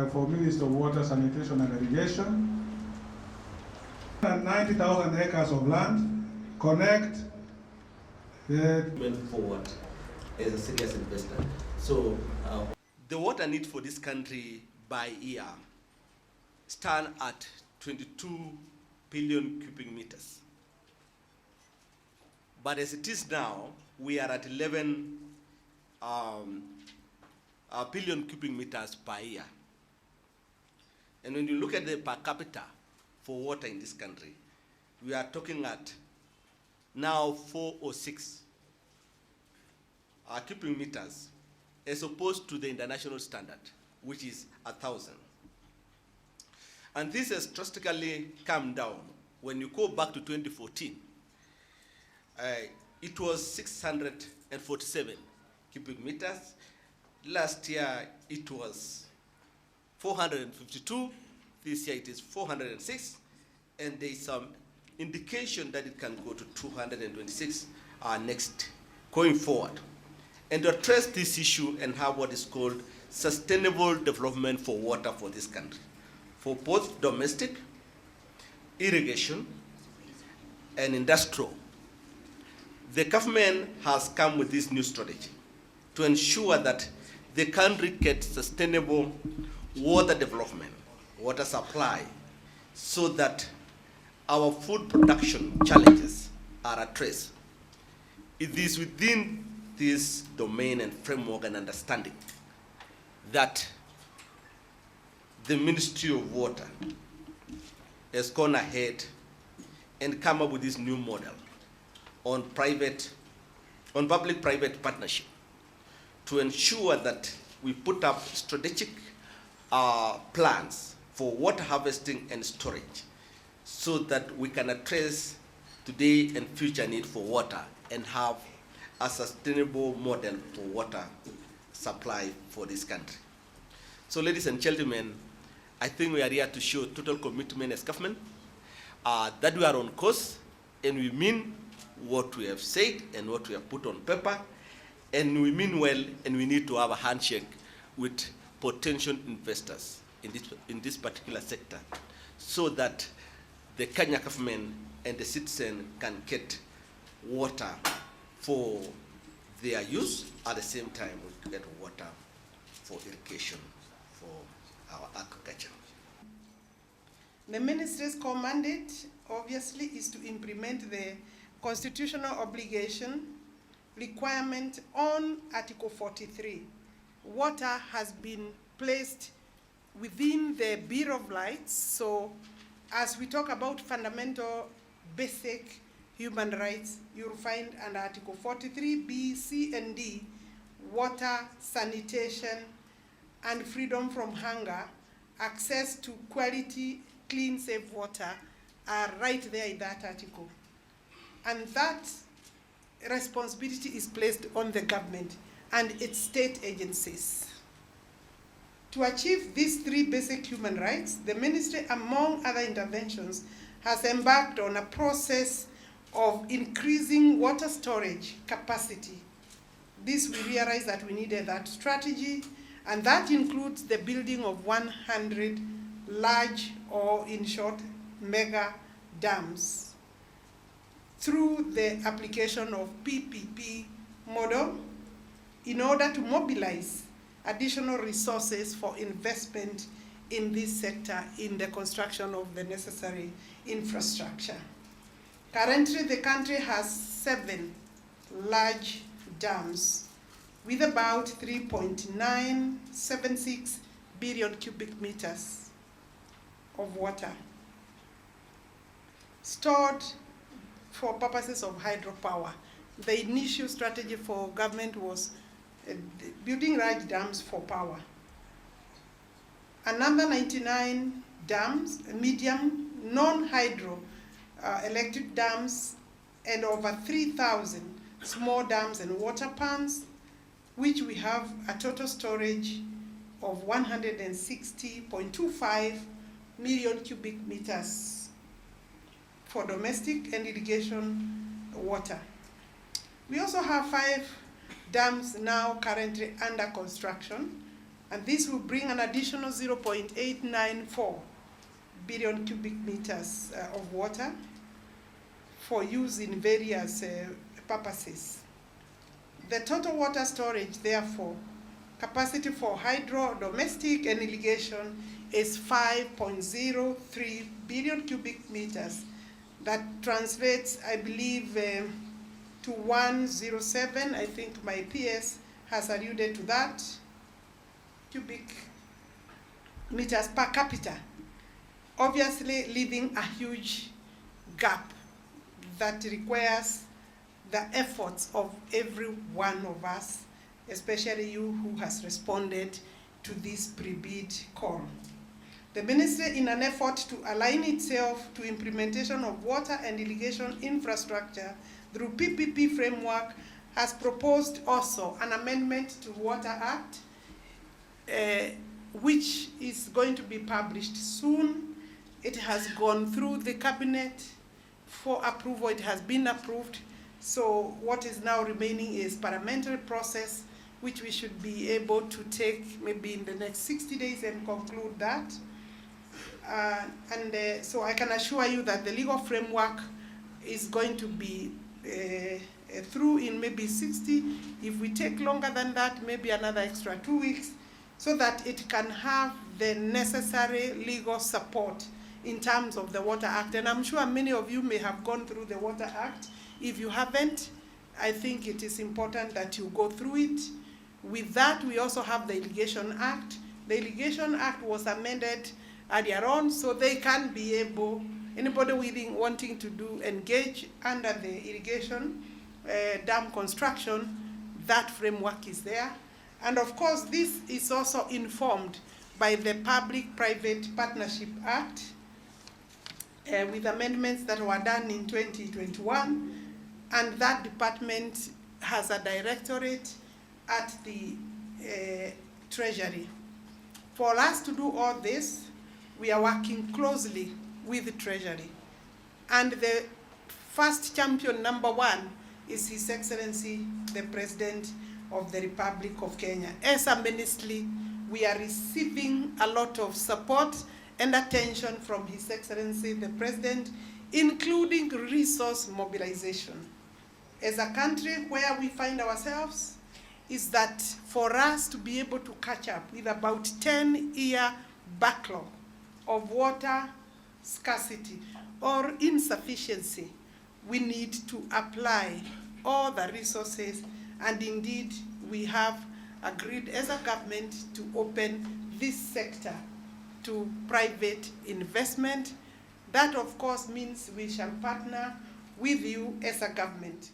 For Minister of Water, Sanitation and Irrigation, 90,000 acres of land, connect forward as a serious investor. So the water need for this country by year stand at 22 billion cubic meters. But as it is now, we are at 11 billion cubic meters per year. And when you look at the per capita for water in this country, we are talking at now 406 cubic meters, as opposed to the international standard, which is 1,000. And this has drastically come down. When you go back to 2014, it was 647 cubic meters. Last year, it was 452. This year, it is 406. And there is some indication that it can go to 226 next, going forward. And to address this issue and have what is called sustainable development for water for this country, for both domestic, irrigation, and industrial, the government has come with this new strategy to ensure that the country gets sustainable water development, water supply, so that our food production challenges are addressed. It is within this domain and framework and understanding that the Ministry of Water has gone ahead and come up with this new model on public-private partnership to ensure that we put up strategic plans for water harvesting and storage so that we can address today and future need for water and have a sustainable model for water supply for this country. So ladies and gentlemen, I think we are here to show total commitment as government that we are on course and we mean what we have said and what we have put on paper, and we mean well, and we need to have a handshake with potential investors in this particular sector so that the Kenya government and the citizen can get water for their use. At the same time, we get water for irrigation for our agriculture. The ministry's core mandate, obviously, is to implement the constitutional obligation requirement on Article 43. Water has been placed within the Bill of Rights. So as we talk about fundamental basic human rights, you'll find under Article 43B, C, and D, water, sanitation, and freedom from hunger, access to quality, clean, safe water are right there in that article. And that responsibility is placed on the government and its state agencies. To achieve these three basic human rights, the ministry, among other interventions, has embarked on a process of increasing water storage capacity. This, we realized that we needed that strategy, and that includes the building of 100 large, or in short, mega dams, through the application of PPP model in order to mobilize additional resources for investment in this sector in the construction of the necessary infrastructure. Currently, the country has 7 large dams with about 3.976 billion cubic meters of water stored for purposes of hydropower. The initial strategy for government was building large dams for power. Another 99 dams, medium, non-hydro electric dams, and over 3,000 small dams and water ponds, which we have a total storage of 160.25 million cubic meters for domestic and irrigation water. We also have 5 dams now currently under construction, And this will bring an additional 0.894 billion cubic meters of water for use in various purposes. The total water storage, therefore, capacity for hydro, domestic, and irrigation is 5.03 billion cubic meters. That translates, I believe, to 107. I think my PS has alluded to that, cubic meters per capita. Obviously, leaving a huge gap that requires the efforts of every one of us, especially you who has responded to this pre-bid call. The ministry, in an effort to align itself to implementation of water and irrigation infrastructure through PPP framework, has proposed also an amendment to Water Act, which is going to be published soon. It has gone through the cabinet for approval. It has been approved. So what is now remaining is parliamentary process, which we should be able to take maybe in the next 60 days and conclude that. So I can assure you that the legal framework is going to be through in maybe 60. If we take longer than that, maybe another extra 2 weeks, so that it can have the necessary legal support in terms of the Water Act. And I'm sure many of you may have gone through the Water Act. If you haven't, I think it is important that you go through it. With that, we also have the Irrigation Act. The Irrigation Act was amended earlier on, so they can be able, anybody wanting to engage under the irrigation dam construction, that framework is there. And of course, this is also informed by the Public-Private Partnership Act, with amendments that were done in 2021, and that department has a directorate at the Treasury. For us to do all this, we are working closely with the Treasury. And the first champion, #1, is His Excellency, the President of the Republic of Kenya. As a ministry, we are receiving a lot of support and attention from His Excellency, the President, including resource mobilization. As a country, where we find ourselves is that for us to be able to catch up with about 10-year backlog of water scarcity or insufficiency, we need to apply all the resources, and indeed we have agreed as a government to open this sector to private investment. That of course means we shall partner with you as a government.